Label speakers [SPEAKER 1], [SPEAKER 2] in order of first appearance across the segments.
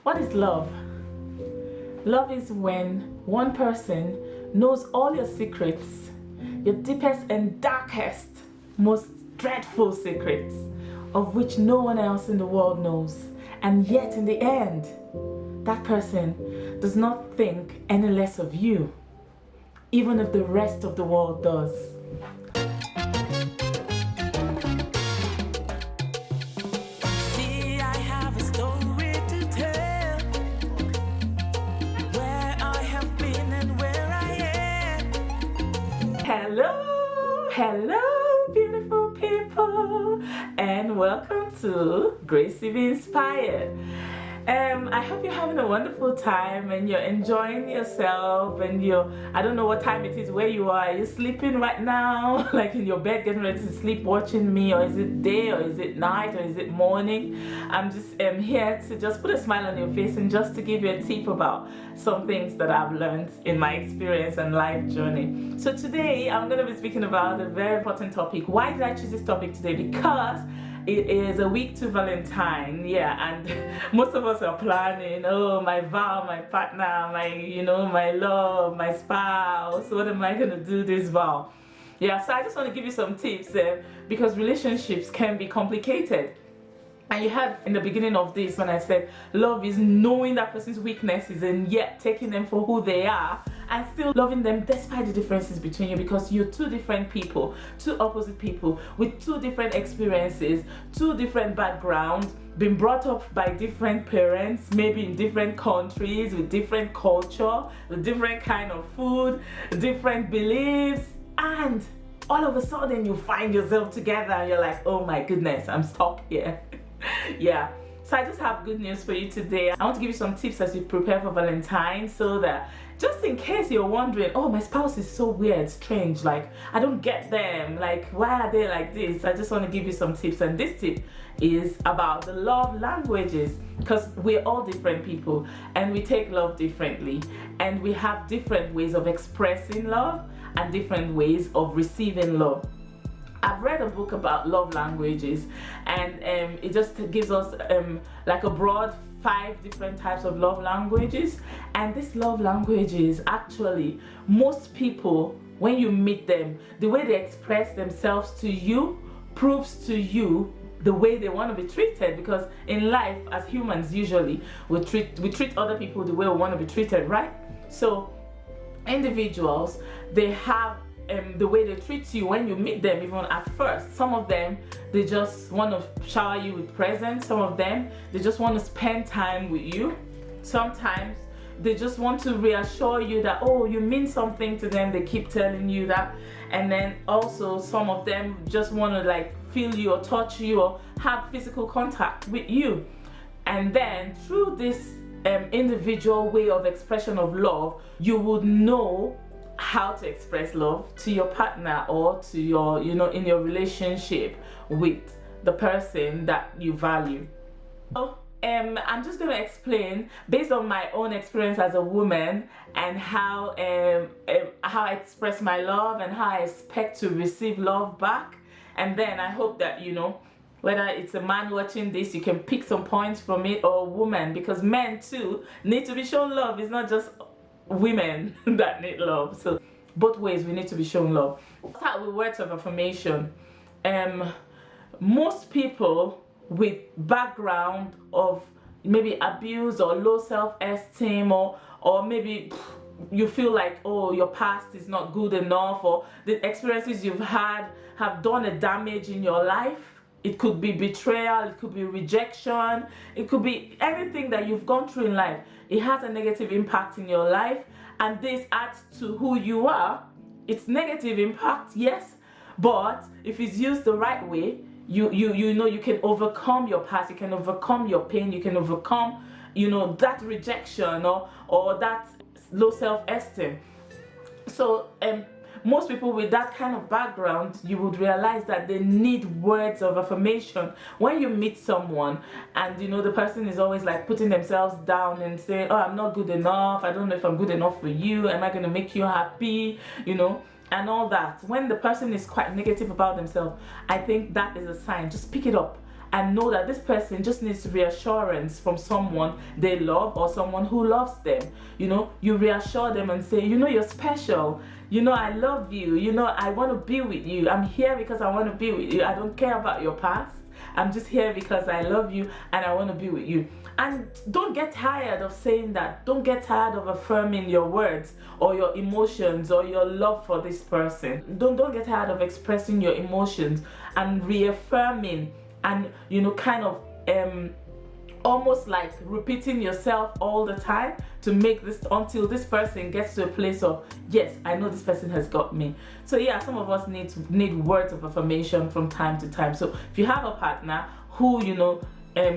[SPEAKER 1] What is love? Love is when one person knows all your secrets, your deepest and darkest, most dreadful secrets, of which no one else in the world knows. And yet in the end, that person does not think any less of you, even if the rest of the world does. Hello beautiful people, and welcome to Grace to Be Inspired. I hope you're having a wonderful time and you're enjoying yourself, and I don't know what time it is where you are. Are you sleeping right now, like in your bed getting ready to sleep watching me, or is it day, or is it night, or is it morning? I'm just here to just put a smile on your face and just to give you a tip about some things that I've learned in my experience and life journey. So today I'm going to be speaking about a very important topic. Why did I choose this topic today? Because it is a week to Valentine, and most of us are planning, oh, my vow, my partner, my love, my spouse, what am I going to do this vow? So I just want to give you some tips because relationships can be complicated. And you heard in the beginning of this when I said love is knowing that person's weaknesses and yet taking them for who they are and still loving them despite the differences between you, because you're two different people, two opposite people with two different experiences, two different backgrounds, been brought up by different parents, maybe in different countries, with different culture, with different kind of food, different beliefs, and all of a sudden you find yourself together and you're like, oh my goodness, I'm stuck here. So I just have good news for you today. I want to give you some tips as you prepare for Valentine's, so that just in case you're wondering, oh, my spouse is so weird, strange, like I don't get them, like why are they like this? I just want to give you some tips, and this tip is about the love languages, because we're all different people and we take love differently, and we have different ways of expressing love and different ways of receiving love. I've read a book about love languages, and it just gives us like a broad 5 different types of love languages. And these love languages, actually, most people, when you meet them, the way they express themselves to you proves to you the way they want to be treated, because in life as humans usually we treat other people the way we want to be treated, right? So individuals, they have the way they treat you when you meet them, even at first. Some of them, they just want to shower you with presents. Some of them, they just want to spend time with you. Sometimes they just want to reassure you that, oh, you mean something to them. They keep telling you that. And then also some of them just want to like feel you or touch you or have physical contact with you. And then through this individual way of expression of love, you would know how to express love to your partner or to your, in your relationship with the person that you value. So, I'm just going to explain based on my own experience as a woman, and how I express my love and how I expect to receive love back. And then I hope that, whether it's a man watching this, you can pick some points from it, or a woman, because men too need to be shown love. It's not just women that need love. So both ways we need to be shown love. Let's start with words of affirmation. Most people with background of maybe abuse or low self-esteem, or maybe you feel like, oh, your past is not good enough, or the experiences you've had have done a damage in your life. It could be betrayal, it could be rejection, it could be anything that you've gone through in life. It has a negative impact in your life, and this adds to who you are. It's negative impact, yes, but if it's used the right way, you can overcome your past, you can overcome your pain, you can overcome, that rejection or that low self-esteem. So most people with that kind of background, you would realize that they need words of affirmation. When you meet someone and the person is always like putting themselves down and saying, oh, I'm not good enough, I don't know if I'm good enough for you, am I going to make you happy, and all that. When the person is quite negative about themselves, I think that is a sign. Just pick it up and know that this person just needs reassurance from someone they love or someone who loves them. You reassure them and say, you're special. I love you. I want to be with you. I'm here because I want to be with you. I don't care about your past. I'm just here because I love you and I want to be with you. And don't get tired of saying that. Don't get tired of affirming your words or your emotions or your love for this person. Don't get tired of expressing your emotions and reaffirming and kind of almost like repeating yourself all the time to make this, until this person gets to a place of, yes, I know this person has got me. So yeah, some of us need words of affirmation from time to time. So if you have a partner who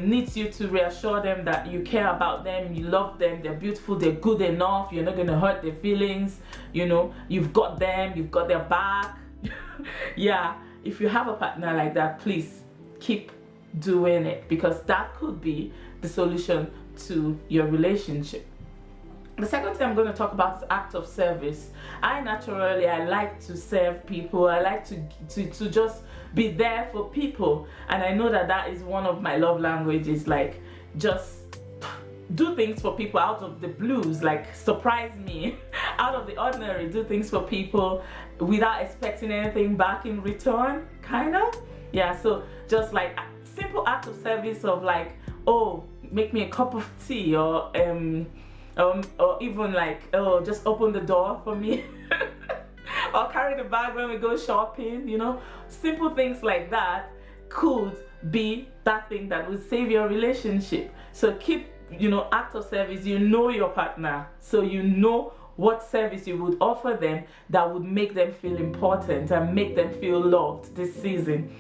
[SPEAKER 1] needs you to reassure them that you care about them, you love them, they're beautiful, they're good enough, you're not going to hurt their feelings, you've got them, you've got their back. Yeah, if you have a partner like that, please keep doing it, because that could be the solution to your relationship. The second thing I'm going to talk about is act of service. I like to serve people. I like to just be there for people, and I know that is one of my love languages. Like, just do things for people out of the blues, like surprise me out of the ordinary. Do things for people without expecting anything back in return, kind of. Yeah, so just like simple act of service of like, oh, make me a cup of tea, or even like, oh, just open the door for me or carry the bag when we go shopping. Simple things like that could be that thing that will save your relationship. So keep act of service. Your partner, so what service you would offer them that would make them feel important and make them feel loved this season.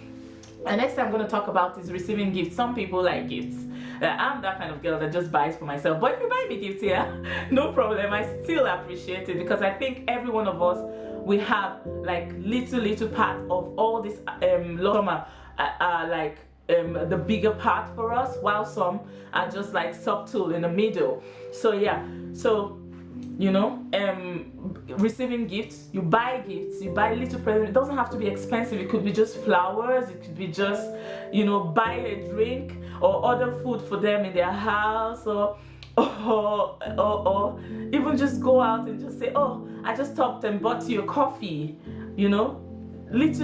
[SPEAKER 1] And next thing I'm going to talk about is receiving gifts. Some people like gifts. I'm that kind of girl that just buys for myself. But if you buy me gifts, yeah, no problem. I still appreciate it, because I think every one of us, we have like little part of all this the bigger part for us, while some are just like subtle in the middle. So yeah, receiving gifts, you buy little presents. It doesn't have to be expensive. It could be just flowers, it could be just buy a drink or order food for them in their house, or even just go out and just say, oh, I just stopped and bought you a coffee. Little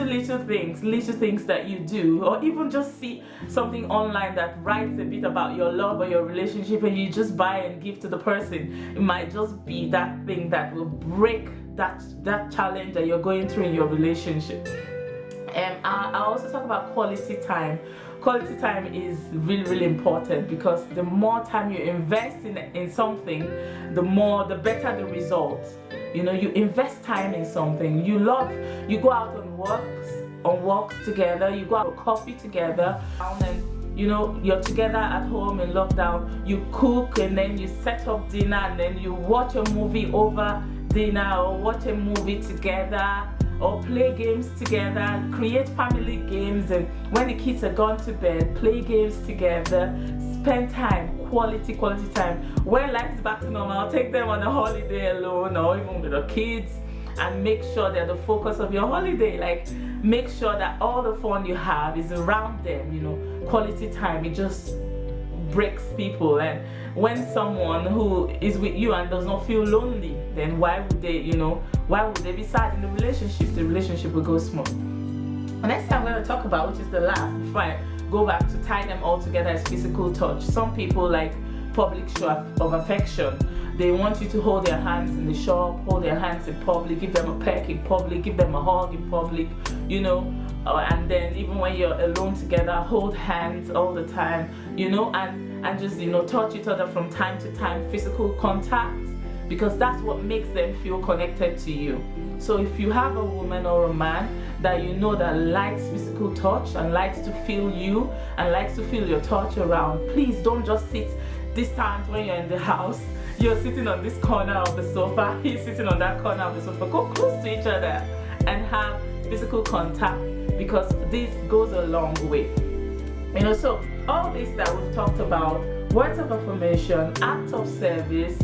[SPEAKER 1] things that you do, or even just see something online that writes a bit about your love or your relationship, and you just buy and give to the person. It might just be that thing that will break that challenge that you're going through in your relationship. I also talk about quality time. Quality time is really important, because the more time you invest in something, the better the results. You invest time in something you love. You go out on walks together, you go out for coffee together, and you're together at home in lockdown. You cook, and then you set up dinner, and then you watch a movie over dinner, or watch a movie together, or play games together, create family games, and when the kids are gone to bed, play games together, spend time, quality time. When life is back to normal, take them on a holiday alone or even with the kids, and make sure they're the focus of your holiday. Like, make sure that all the fun you have is around them. Quality time, it just breaks people. And when someone who is with you and does not feel lonely, then why would they be sad in the relationship? The relationship will go smooth. The next thing I'm going to talk about, which is the last, before I go back to tie them all together, is physical touch. Some people like public show of affection. They want you to hold their hands in the shop, hold their hands in public, give them a peck in public, give them a hug in public, and then even when you're alone together, hold hands all the time, and just touch each other from time to time, physical contact, because that's what makes them feel connected to you. So if you have a woman or a man that that likes physical touch and likes to feel you and likes to feel your touch around, please don't just sit distant when you're in the house. You're sitting on this corner of the sofa, he's sitting on that corner of the sofa. Go close to each other and have physical contact, because this goes a long way. So all this that we've talked about, words of affirmation, acts of service,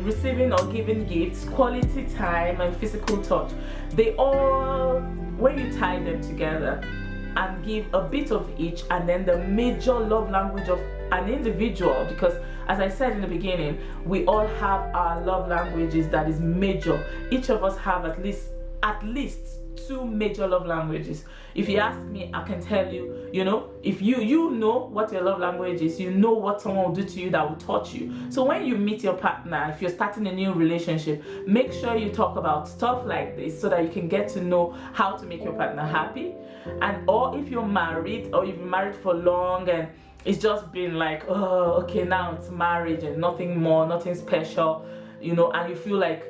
[SPEAKER 1] receiving or giving gifts, quality time, and physical touch, they all, when you tie them together, and give a bit of each, and then the major love language of an individual, because as I said in the beginning, we all have our love languages that is major. Each of us have at least 2 major love languages. If you ask me, I can tell you, if you know what your love language is, you know what someone will do to you that will touch you. So when you meet your partner, if you're starting a new relationship, make sure you talk about stuff like this so that you can get to know how to make your partner happy. And or if you're married, or you've been married for long and it's just been like, oh, okay, now it's marriage and nothing more, nothing special, and you feel like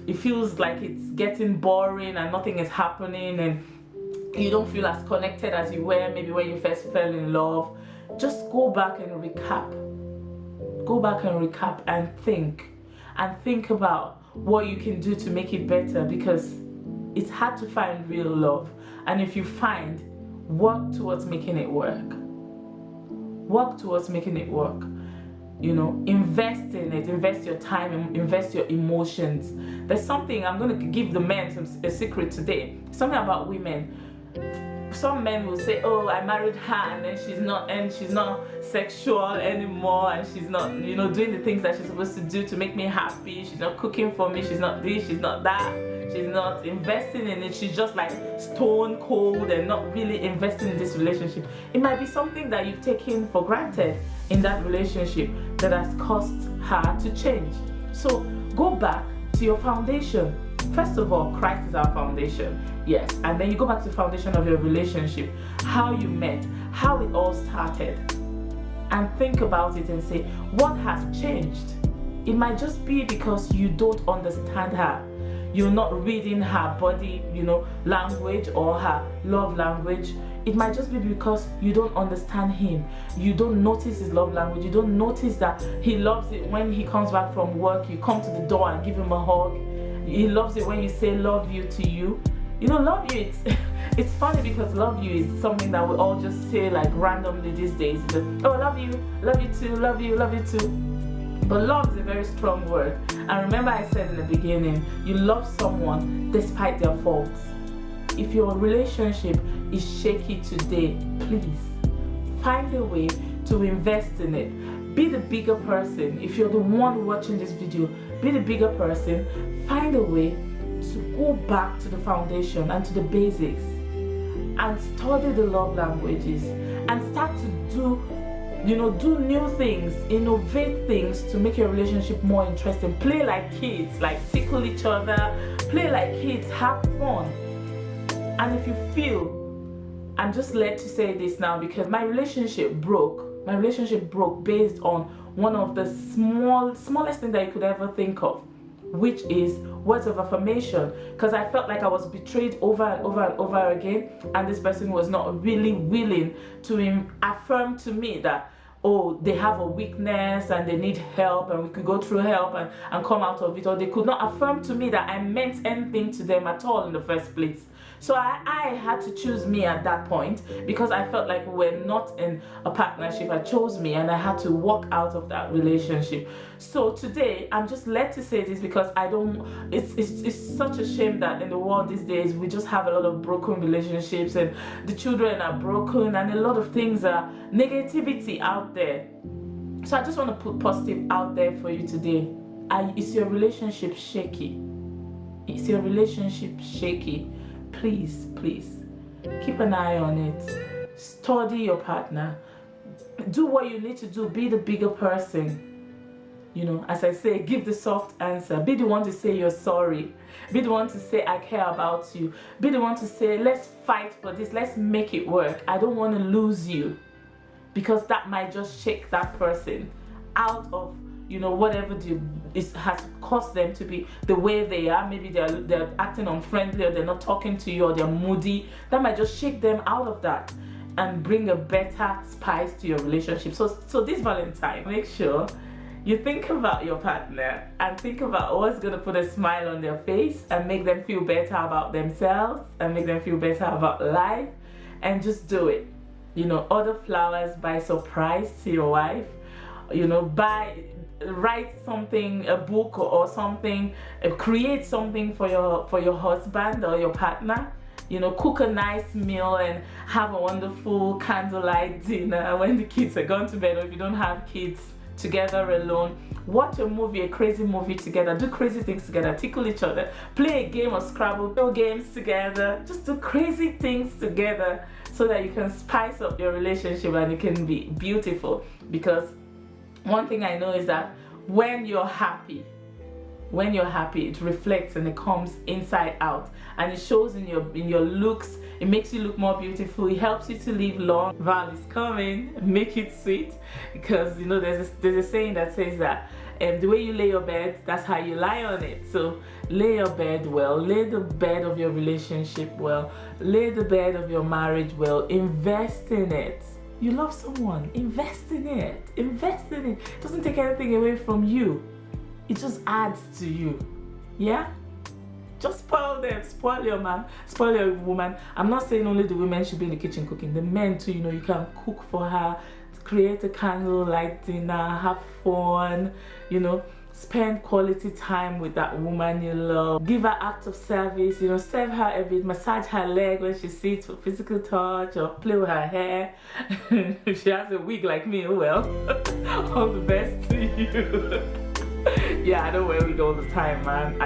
[SPEAKER 1] it feels like it's getting boring and nothing is happening, and you don't feel as connected as you were maybe when you first fell in love. Just go back and recap and think about what you can do to make it better, because it's hard to find real love. And if you find, work towards making it work. Invest in it, invest your time, invest your emotions. There's something, I'm going to give the men a secret today, something about women. Some men will say, oh, I married her and then she's not sexual anymore, and she's not, doing the things that she's supposed to do to make me happy. She's not cooking for me, she's not this, she's not that, she's not investing in it, she's just like stone cold and not really investing in this relationship. It might be something that you've taken for granted in that relationship that has caused her to change. So go back to your foundation. First of all, Christ is our foundation, yes, and then you go back to the foundation of your relationship, how you met, how it all started, and think about it and say, what has changed? It might just be because you don't understand her. You're not reading her body, language or her love language. It might just be because you don't understand him. You don't notice his love language. You don't notice that he loves it when he comes back from work. You come to the door and give him a hug. He loves it when you say love you to you. Love you, it's funny because love you is something that we all just say like randomly these days. Just, oh, love you too, love you too. But love is a very strong word. And remember I said in the beginning, you love someone despite their faults. If your relationship is shaky today, please find a way to invest in it. Be the bigger person. If you're the one watching this video, be the bigger person. Find a way to go back to the foundation and to the basics and study the love languages and start to do new things, innovate things to make your relationship more interesting. Play like kids, like tickle each other, play like kids, have fun. And if you feel, I'm just led to say this now because my relationship broke based on one of the smallest thing that you could ever think of, which is words of affirmation, because I felt like I was betrayed over and over again, and this person was not really willing to affirm to me that, oh, they have a weakness and they need help and we could go through help and come out of it, or they could not affirm to me that I meant anything to them at all in the first place. So I had to choose me at that point because I felt like we're not in a partnership. I chose me and I had to walk out of that relationship. So today I'm just led to say this because it's such a shame that in the world these days we just have a lot of broken relationships and the children are broken and a lot of things are negativity out there. So I just want to put positive out there for you today. Is your relationship shaky? Is your relationship shaky? Please keep an eye on it. Study your partner. Do what you need to do. Be the bigger person. As I say, give the soft answer. Be the one to say you're sorry. Be the one to say I care about you. Be the one to say let's fight for this. Let's make it work. I don't want to lose you, because that might just shake that person out of whatever has caused them to be the way they are. Maybe they're acting unfriendly, or they're not talking to you, or they're moody. That might just shake them out of that and bring a better spice to your relationship. So this Valentine, make sure you think about your partner and think about what's going to put a smile on their face and make them feel better about themselves and make them feel better about life, and just do it. Order flowers by surprise to your wife. Write something, a book or something, create something for your husband or your partner. you know, cook a nice meal and have a wonderful candlelight dinner when the kids are gone to bed, or if you don't have kids, together alone. Watch a movie, a crazy movie together, do crazy things together, tickle each other, play a game of Scrabble, play games together, just do crazy things together so that you can spice up your relationship and it can be beautiful. Because one thing I know is that when you're happy, it reflects and it comes inside out, and it shows in your looks. It makes you look more beautiful. It helps you to live long. Val is coming. Make it sweet, because you know there's a saying that says that the way you lay your bed, that's how you lie on it. So lay your bed well. Lay the bed of your relationship well. Lay the bed of your marriage well. Invest in it. You love someone. Invest in it. Invest in it. It doesn't take anything away from you. It just adds to you. Yeah? Just spoil them. Spoil your man. Spoil your woman. I'm not saying only the women should be in the kitchen cooking. The men too, you know, you can cook for her, create a candlelight dinner, have fun, you know, spend quality time with that woman you love. Give her acts of service, you know, serve her a bit, massage her leg when she sits for physical touch, or play with her hair. If she has a wig like me, oh well. All the best to you. Yeah, I don't wear wig all the time, man.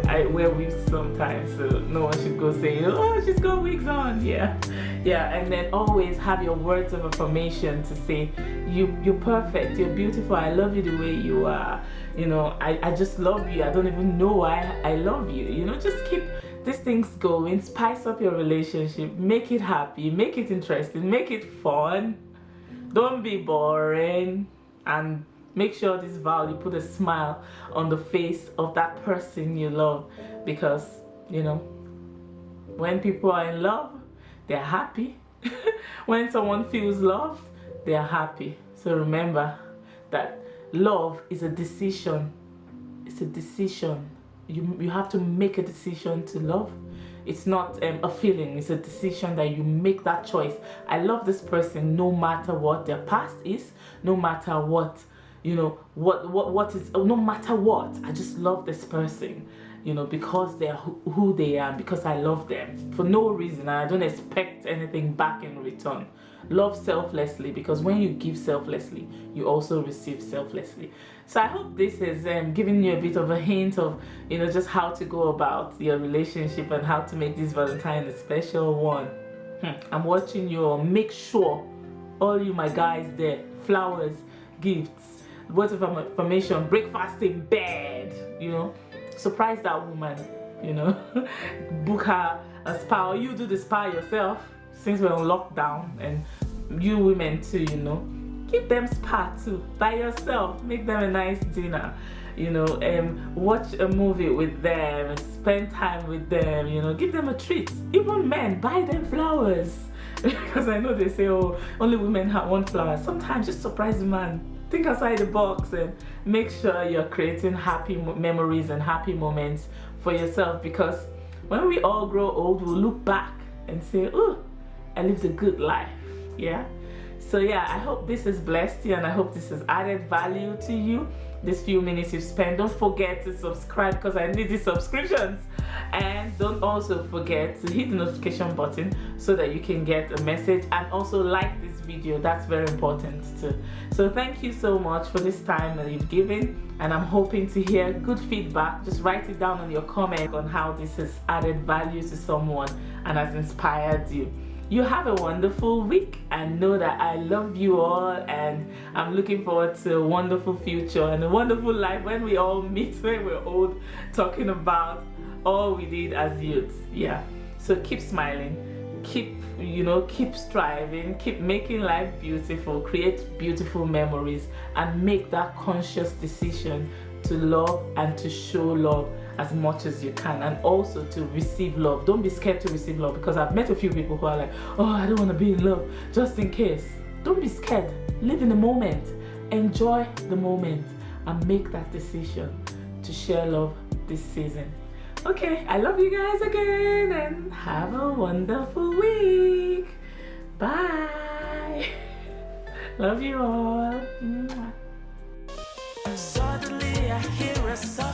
[SPEAKER 1] I wear wigs sometimes, so no one should go saying, oh, she's got wigs on. Yeah, and then always have your words of affirmation to say, you're perfect, you're beautiful, I love you the way you are. You know, I just love you. I don't even know why I love you. You know, just keep these things going. Spice up your relationship. Make it happy. Make it interesting. Make it fun. Don't be boring. And make sure this vow, you put a smile on the face of that person you love, because, you know, when people are in love, they're happy. When someone feels loved, they're happy. So remember that love is a decision. It's a decision. You have to make a decision to love. It's not a feeling. It's a decision that you make that choice. I love this person no matter what their past is, no matter what, you know, what is, no matter what. I just love this person, you know, because they're who they are, because I love them for no reason. I don't expect anything back in return. Love selflessly, because when you give selflessly, you also receive selflessly. So I hope this has given you a bit of a hint of, you know, just how to go about your relationship and how to make this Valentine a special one. I'm watching you all. Make sure, all you my guys there, flowers, gifts, words of affirmation, breakfast in bed, you know, surprise that woman, you know, book her a spa, or you do the spa yourself, since we're on lockdown, and you women too, you know, give them spa too by yourself. Make them a nice dinner, you know, watch a movie with them, spend time with them, you know, give them a treat. Even men, buy them flowers. Because I know they say, oh, only women want flowers. Sometimes just surprise the man. Think outside the box and make sure you're creating happy memories and happy moments for yourself, because when we all grow old, we'll look back and say, oh, I lived a good life. Yeah. So yeah, I hope this has blessed you, and I hope this has added value to you. These few minutes you've spent. Don't forget to subscribe, because I need these subscriptions. And don't also forget to hit the notification button so that you can get a message, and also like this video. That's very important too. So thank you so much for this time that you've given, and I'm hoping to hear good feedback. Just write it down on your comment on how this has added value to someone and has inspired you. You have a wonderful week, and know that I love you all, and I'm looking forward to a wonderful future and a wonderful life when we all meet when we're old, talking about all we did as youth. Yeah, so keep smiling, keep, you know, keep striving, keep making life beautiful, create beautiful memories, and make that conscious decision to love and to show love as much as you can, and also to receive love. Don't be scared to receive love, because I've met a few people who are like, oh, I don't want to be in love, just in case. Don't be scared. Live in the moment. Enjoy the moment, and make that decision to share love this season. Okay, I love you guys again, and have a wonderful week. Bye. Love you all. Suddenly I hear a soft